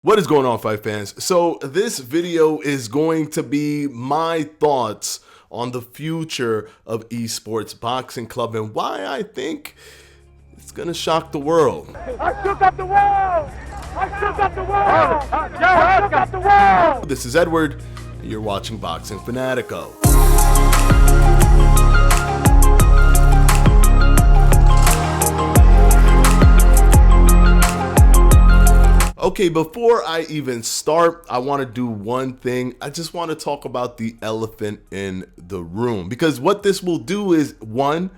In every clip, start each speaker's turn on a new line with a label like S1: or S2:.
S1: What is going on, fight fans? So this video is going to be my thoughts on the future of Esports Boxing Club and why I think it's gonna shock the world.
S2: I shook up the world! I shook up the world! I shook up the world!
S1: This is Edward, and you're watching Boxing Fanatico. Okay, before I even start, I want to do one thing. I just want to talk about the elephant in the room, because what this will do is, one,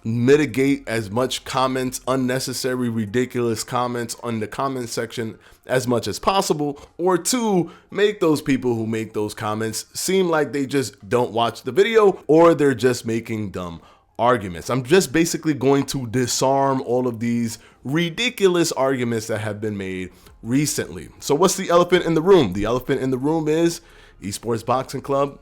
S1: mitigate as much comments, unnecessary, ridiculous comments on the comment section as much as possible, or two, make those people who make those comments seem like they just don't watch the video or they're just making dumb arguments. I'm just basically going to disarm all of these ridiculous arguments that have been made recently. So what's the elephant in the room? The elephant in the room is Esports Boxing Club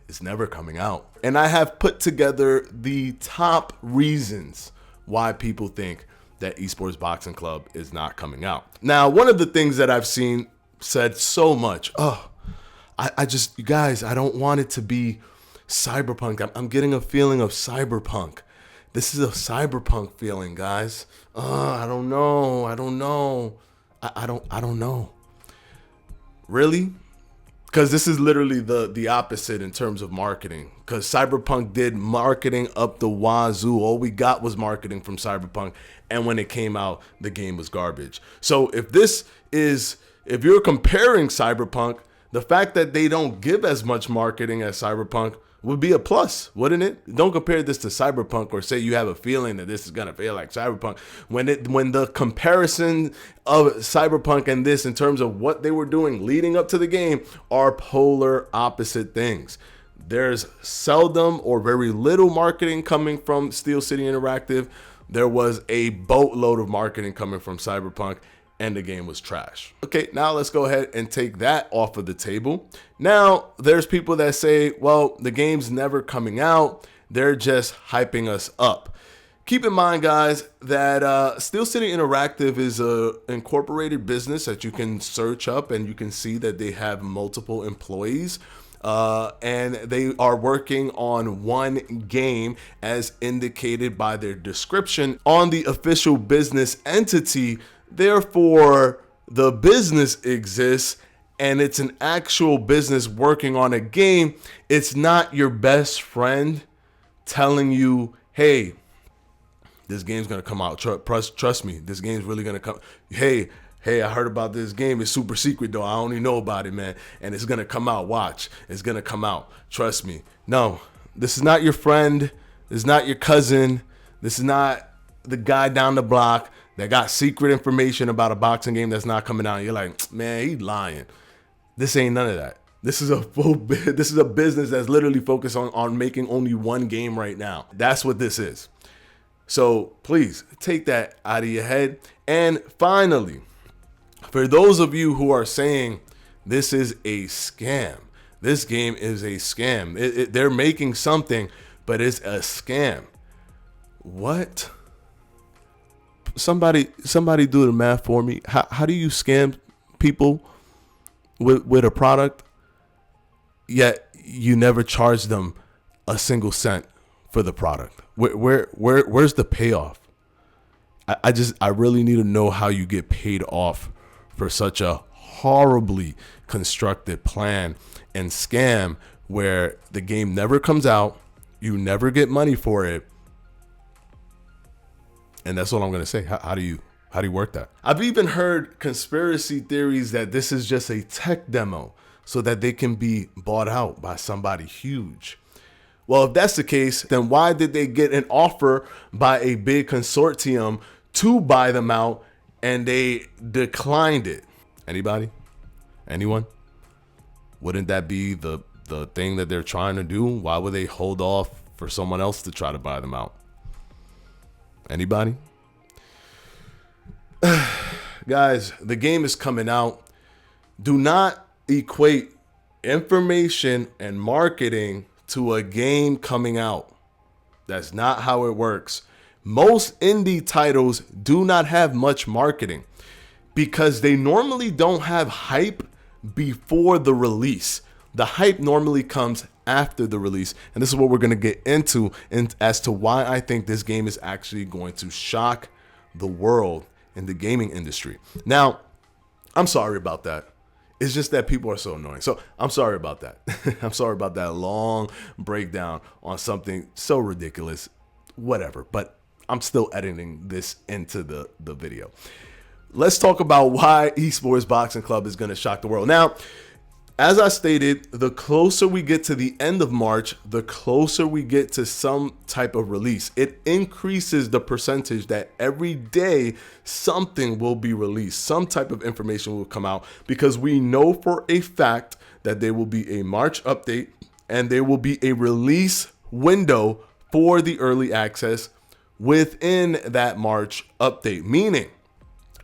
S1: is never coming out. And I have put together the top reasons why people think that Esports Boxing Club is not coming out. Now, one of the things that I've seen said so much, you guys, I don't want it to be cyberpunk. I'm getting a feeling of cyberpunk. This is a cyberpunk feeling, guys. I don't know. I don't know. Really? Because this is literally the opposite in terms of marketing. Because Cyberpunk did marketing up the wazoo. All we got was marketing from Cyberpunk. And when it came out, the game was garbage. So if you're comparing Cyberpunk, the fact that they don't give as much marketing as Cyberpunk would be a plus, wouldn't it? Don't compare this to Cyberpunk or say you have a feeling that this is gonna feel like Cyberpunk when the comparison of Cyberpunk and this in terms of what they were doing leading up to the game are polar opposite things. There's seldom or very little marketing coming from Steel City Interactive. There was a boatload of marketing coming from Cyberpunk, and the game was trash. Okay, now let's go ahead and take that off of the table. Now, there's people that say, well, the game's never coming out. They're just hyping us up. Keep in mind, guys, that Steel City Interactive is a incorporated business that you can search up, and you can see that they have multiple employees. And they are working on one game as indicated by their description on the official business entity. Therefore, the business exists and it's an actual business working on a game. It's not your best friend telling you, hey, this game's going to come out. Trust me, this game's really going to come. Hey, I heard about this game. It's super secret, though. I only know about it, man. And it's going to come out. Watch. It's going to come out. Trust me. No, this is not your friend. This is not your cousin. This is not the guy down the block that got secret information about a boxing game that's not coming out. You're like, man, he's lying. This ain't none of that. This is a business that's literally focused on making only one game right now. That's what this is. So please take that out of your head. And finally, for those of you who are saying this is a scam, this game is a scam. They're making something, but it's a scam. What? Somebody do the math for me. How do you scam people with a product, yet you never charge them a single cent for the product? Where's the payoff? I really need to know how you get paid off for such a horribly constructed plan and scam where the game never comes out, you never get money for it. And that's all I'm going to say. How do you work that? I've even heard conspiracy theories that this is just a tech demo so that they can be bought out by somebody huge. Well, if that's the case, then why did they get an offer by a big consortium to buy them out and they declined it? Anybody? Anyone? Wouldn't that be the thing that they're trying to do? Why would they hold off for someone else to try to buy them out? Anybody? Guys, the game is coming out. Do not equate information and marketing to a game coming out. That's not how it works. Most indie titles do not have much marketing. because they normally don't have hype before the release. The hype normally comes after the release. And this is what we're going to get into as to why I think this game is actually going to shock the world in the gaming industry. Now, I'm sorry about that. It's just that people are so annoying. So I'm sorry about that. I'm sorry about that long breakdown on something so ridiculous, whatever. But I'm still editing this into the video. Let's talk about why Esports Boxing Club is going to shock the world. Now, as I stated, the closer we get to the end of March, the closer we get to some type of release. It increases the percentage that every day something will be released, some type of information will come out, because we know for a fact that there will be a March update and there will be a release window for the early access within that March update. Meaning,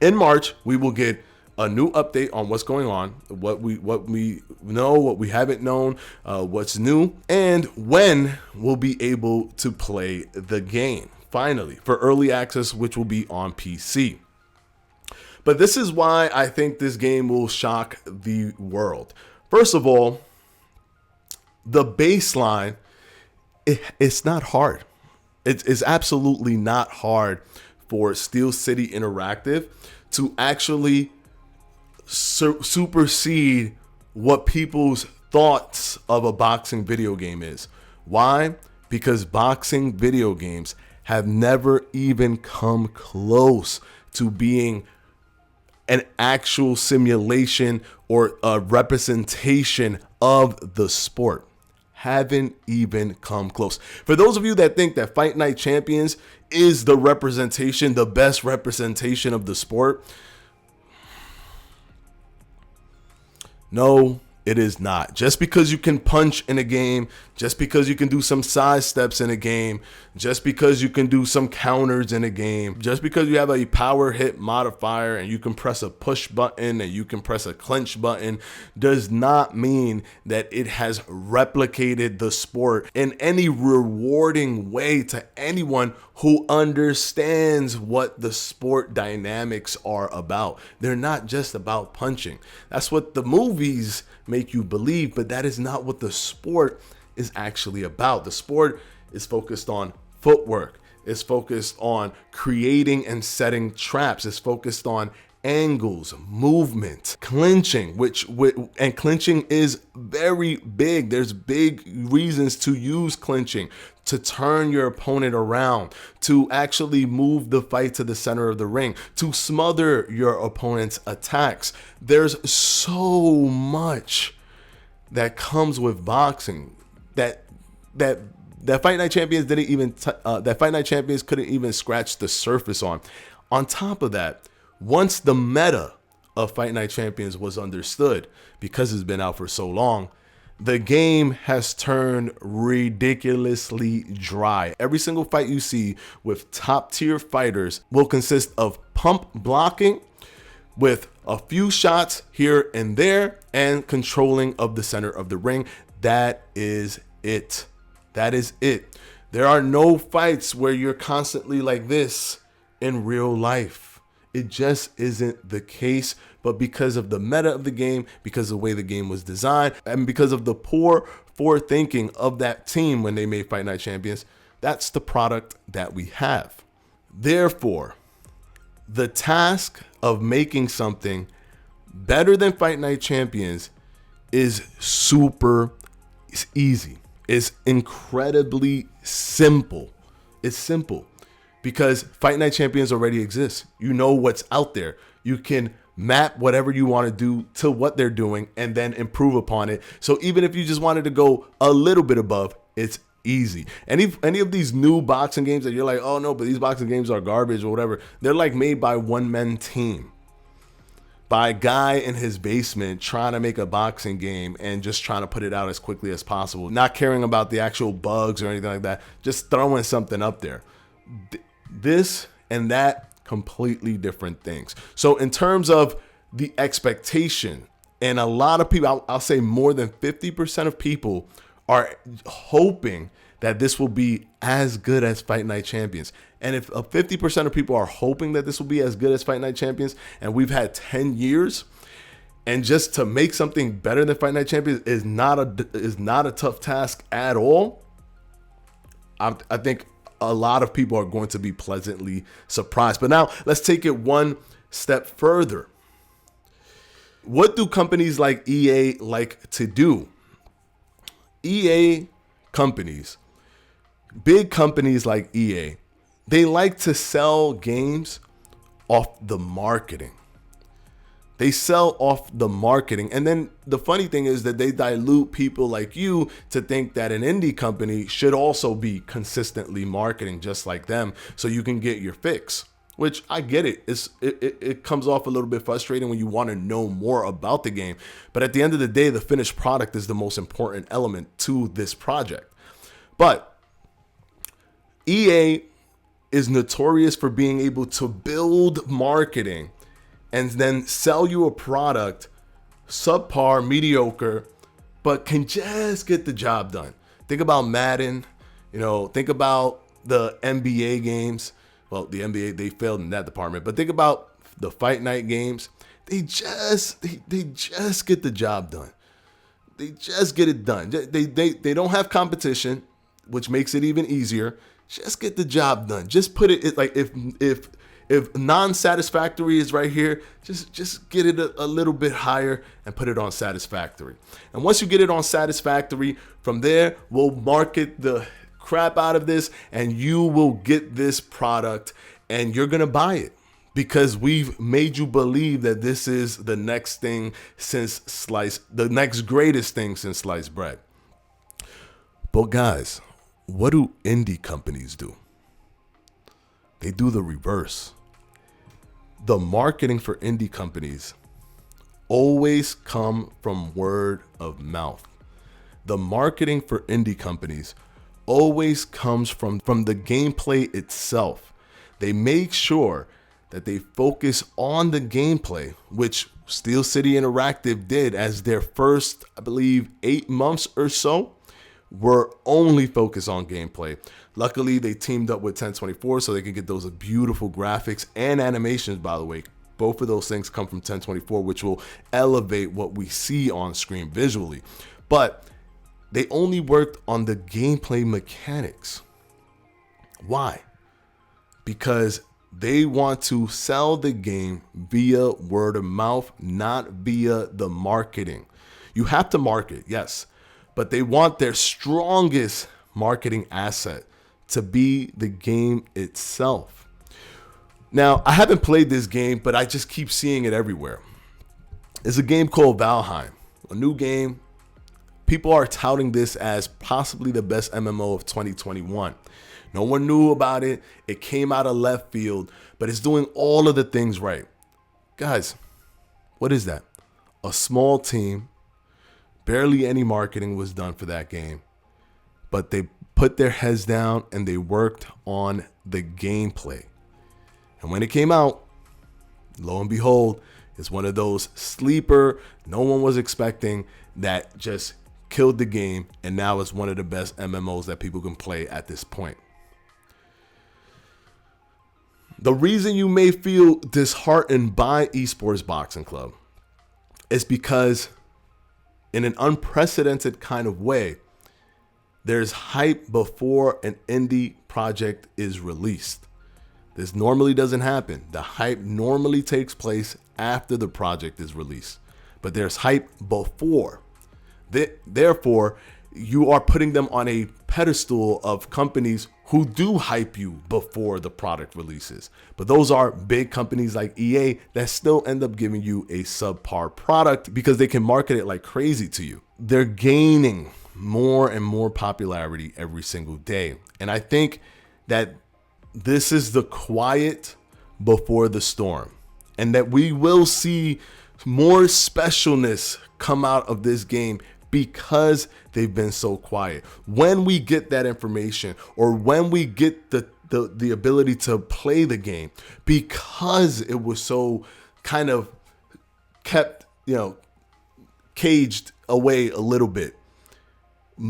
S1: in March, we will get a new update on what's going on, what we know, what we haven't known, what's new, and when we'll be able to play the game, finally, for early access, which will be on PC. But this is why I think this game will shock the world. First of all, the baseline, it's not hard. It's absolutely not hard for Steel City Interactive to actually supersede what people's thoughts of a boxing video game is. Why? Because boxing video games have never even come close to being an actual simulation or a representation of the sport. Haven't even come close. For those of you that think that Fight Night Champions is the representation, the best representation of the sport, no, it is not. Just because you can punch in a game, just because you can do some side steps in a game, just because you can do some counters in a game, just because you have a power hit modifier and you can press a push button and you can press a clinch button, does not mean that it has replicated the sport in any rewarding way to anyone who understands what the sport dynamics are about. They're not just about punching. That's what the movies make you believe, but that is not what the sport is actually about. The sport is focused on footwork. It's focused on creating and setting traps. It's focused on angles, movement, clinching, and clinching is very big. There's big reasons to use clinching, to turn your opponent around, to actually move the fight to the center of the ring, to smother your opponent's attacks. There's so much that comes with boxing that Fight Night Champions didn't even that Fight Night Champions couldn't even scratch the surface on. On top of that, once the meta of Fight Night Champions was understood, because it's been out for so long, the game has turned ridiculously dry. Every single fight you see with top tier fighters will consist of pump blocking with a few shots here and there and controlling of the center of the ring. That is it. That is it. There are no fights where you're constantly like this in real life. It just isn't the case. But because of the meta of the game, because of the way the game was designed, and because of the poor forward-thinking of that team when they made Fight Night Champions, that's the product that we have. Therefore, the task of making something better than Fight Night Champions is super easy. It's incredibly simple. It's simple because Fight Night Champions already exists. You know what's out there. You can map whatever you want to do to what they're doing and then improve upon it. So even if you just wanted to go a little bit above, it's easy. Any of these new boxing games that you're like, oh no, but these boxing games are garbage or whatever, they're like made by one-man team, by a guy in his basement trying to make a boxing game and just trying to put it out as quickly as possible, not caring about the actual bugs or anything like that, just throwing something up there. This and that, completely different things. So in terms of the expectation, and a lot of people, I'll say more than 50% of people are hoping that this will be as good as Fight Night Champions. And if 50% of people are hoping that this will be as good as Fight Night Champions, and we've had 10 years, and just to make something better than Fight Night Champions is not a tough task at all, I think a lot of people are going to be pleasantly surprised. But now let's take it one step further. What do companies like EA like to do? EA companies, big companies like EA, they like to sell games off the marketing. They sell off the marketing. And then the funny thing is that they dilute people like you to think that an indie company should also be consistently marketing just like them so you can get your fix, which I get it. It comes off a little bit frustrating when you want to know more about the game. But at the end of the day, the finished product is the most important element to this project. But EA is notorious for being able to build marketing and then sell you a product subpar, mediocre, but can just get the job done. Think about Madden, think about the NBA games. Well, the NBA, they failed in that department, but think about the Fight Night games. They just get the job done. They just get it done. They don't have competition, which makes it even easier. Just get the job done. Just put it like if non-satisfactory is right here, just get it a little bit higher and put it on satisfactory. And once you get it on satisfactory, from there, we'll market the crap out of this and you will get this product and you're going to buy it because we've made you believe that this is the next thing the next greatest thing since sliced bread. But guys, what do indie companies do? They do the reverse. The marketing for indie companies always come from word of mouth. The marketing for indie companies always comes from the gameplay itself. They make sure that they focus on the gameplay, which Steel City Interactive did as their first, I believe, 8 months or so, were only focused on gameplay. Luckily, they teamed up with 1024 so they could get those beautiful graphics and animations, by the way. Both of those things come from 1024, which will elevate what we see on screen visually. But they only worked on the gameplay mechanics. Why? Because they want to sell the game via word of mouth, not via the marketing. You have to market, yes, but they want their strongest marketing asset to be the game itself. Now, I haven't played this game, but I just keep seeing it everywhere. It's a game called Valheim, a new game. People are touting this as possibly the best MMO of 2021. No one knew about it. It came out of left field, but it's doing all of the things right. Guys, what is that? A small team. Barely any marketing was done for that game, but they put their heads down and they worked on the gameplay. And when it came out, lo and behold, it's one of those sleeper, no one was expecting, that just killed the game, and now it's one of the best MMOs that people can play at this point. The reason you may feel disheartened by Esports Boxing Club is because in an unprecedented kind of way, there's hype before an indie project is released. This normally doesn't happen. The hype normally takes place after the project is released, but there's hype before. Therefore, you are putting them on a pedestal of companies who do hype you before the product releases. But those are big companies like EA that still end up giving you a subpar product because they can market it like crazy to you. They're gaining more and more popularity every single day. And I think that this is the quiet before the storm, and that we will see more specialness come out of this game because they've been so quiet. When we get that information, or when we get the ability to play the game, because it was so kind of kept, caged away a little bit,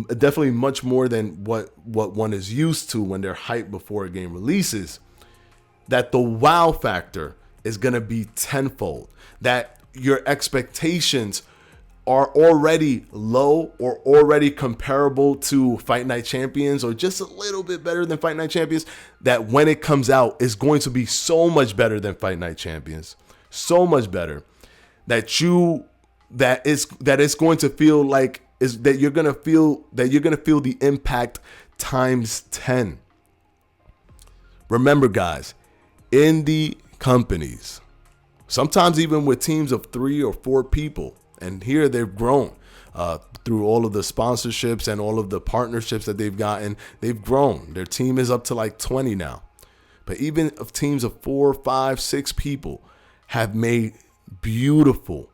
S1: definitely much more than what one is used to when they're hyped before a game releases, that the wow factor is going to be tenfold, that your expectations are already low or already comparable to Fight Night Champions or just a little bit better than Fight Night Champions, that when it comes out is going to be so much better than Fight Night Champions, so much better that it's going to feel like you're going to feel the impact times 10. Remember, guys, indie companies, sometimes even with teams of 3 or 4 people, and here they've grown through all of the sponsorships and all of the partnerships that they've gotten. They've grown. Their team is up to like 20 now. But even of teams of 4, 5, 6 people have made beautiful,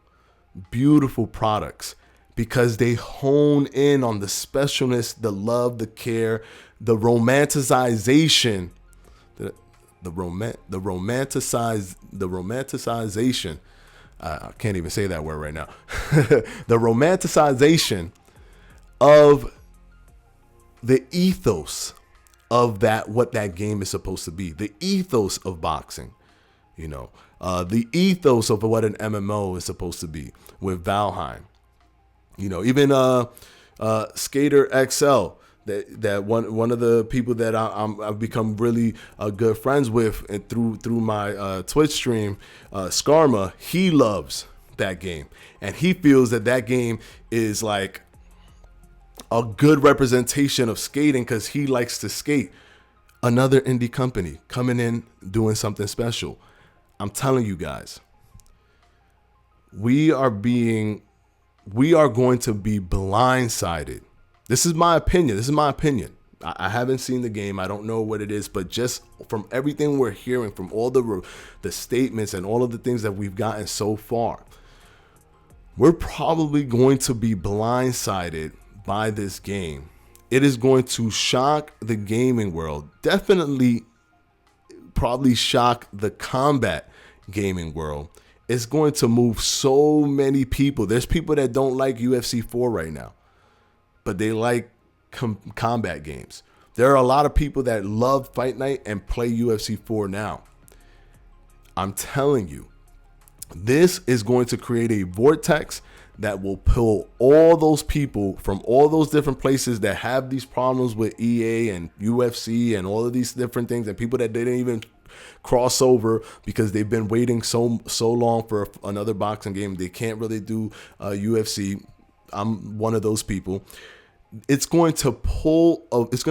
S1: beautiful products because they hone in on the specialness, the love, the care, the romanticization, the romanticization. I can't even say that word right now. The romanticization of the ethos of what that game is supposed to be, the ethos of boxing, the ethos of what an MMO is supposed to be with Valheim, even Skater XL, that one of the people that I've become really good friends with and through my Twitch stream, Skarma, he loves that game and he feels that game is like a good representation of skating because he likes to skate. Another indie company coming in doing something special. I'm telling you guys, we are going to be blindsided. This is my opinion. I haven't seen the game. I don't know what it is, but just from everything we're hearing, from all the statements and all of the things that we've gotten so far, we're probably going to be blindsided by this game. It is going to shock the gaming world. Definitely, probably shock the combat gaming world. It's going to move so many people. There's people that don't like UFC 4 right now, but they like combat games. There are a lot of people that love Fight Night and play UFC 4 now. I'm telling you, this is going to create a vortex that will pull all those people from all those different places that have these problems with EA and UFC and all of these different things, and people that didn't even cross over because they've been waiting so long for another boxing game. They can't really do UFC. I'm one of those people. It's going to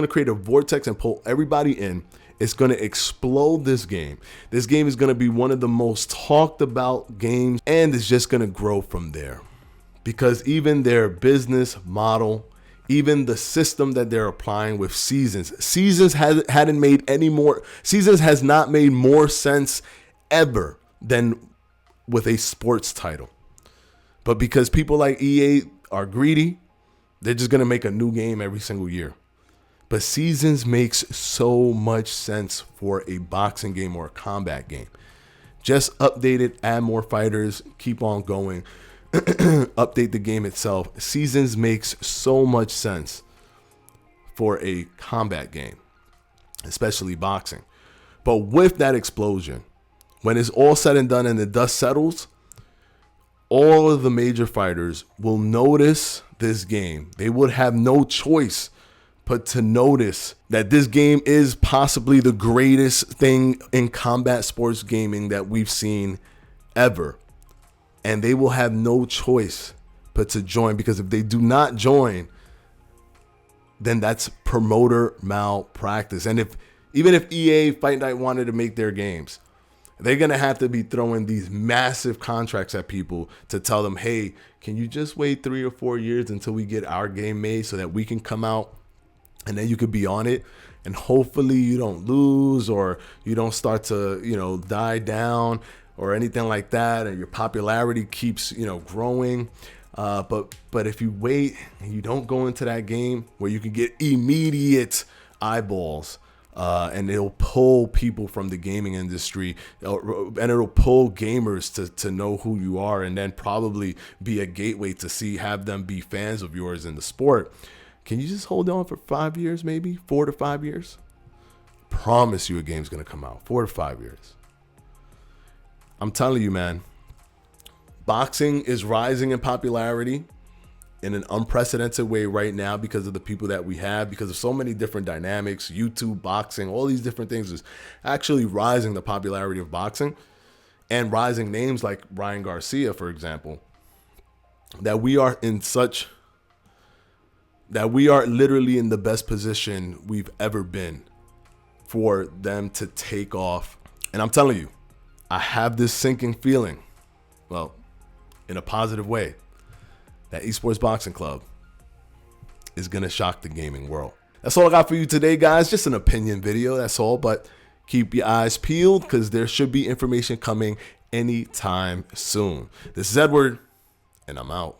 S1: create a vortex and pull everybody in. It's going to explode this game. This game is going to be one of the most talked about games, and it's just going to grow from there. Because even their business model, even the system that they're applying with Seasons has not made more sense ever than with a sports title. But because people like EA are greedy, they're just going to make a new game every single year. But Seasons makes so much sense for a boxing game or a combat game. Just update it, add more fighters, keep on going. Update the game itself. Seasons makes so much sense for a combat game, especially boxing. But with that explosion, when it's all said and done and the dust settles, all of the major fighters will notice this game. They would have no choice but to notice that this game is possibly the greatest thing in combat sports gaming that we've seen ever. And they will have no choice but to join, because if they do not join, then that's promoter malpractice. And even if EA Fight Night wanted to make their games, they're going to have to be throwing these massive contracts at people to tell them, hey, can you just wait 3 or 4 years until we get our game made so that we can come out and then you could be on it? And hopefully you don't lose or you don't start to, die down or anything like that, and your popularity keeps, growing. But if you wait and you don't go into that game where you can get immediate eyeballs, and it'll pull people from the gaming industry, and it'll pull gamers to know who you are, and then probably be a gateway to have them be fans of yours in the sport. Can you just hold on for 5 years, maybe 4 to 5 years? Promise you a game's gonna come out. 4 to 5 years. I'm telling you, man. Boxing is rising in popularity in an unprecedented way right now because of the people that we have, because of so many different dynamics. YouTube, boxing, all these different things is actually rising the popularity of boxing, and rising names like Ryan Garcia, for example, that we are literally in the best position we've ever been for them to take off. And I'm telling you, I have this sinking feeling, well, in a positive way, that Esports Boxing Club is going to shock the gaming world. That's all I got for you today, guys. Just an opinion video, that's all. But keep your eyes peeled because there should be information coming anytime soon. This is Edward, and I'm out.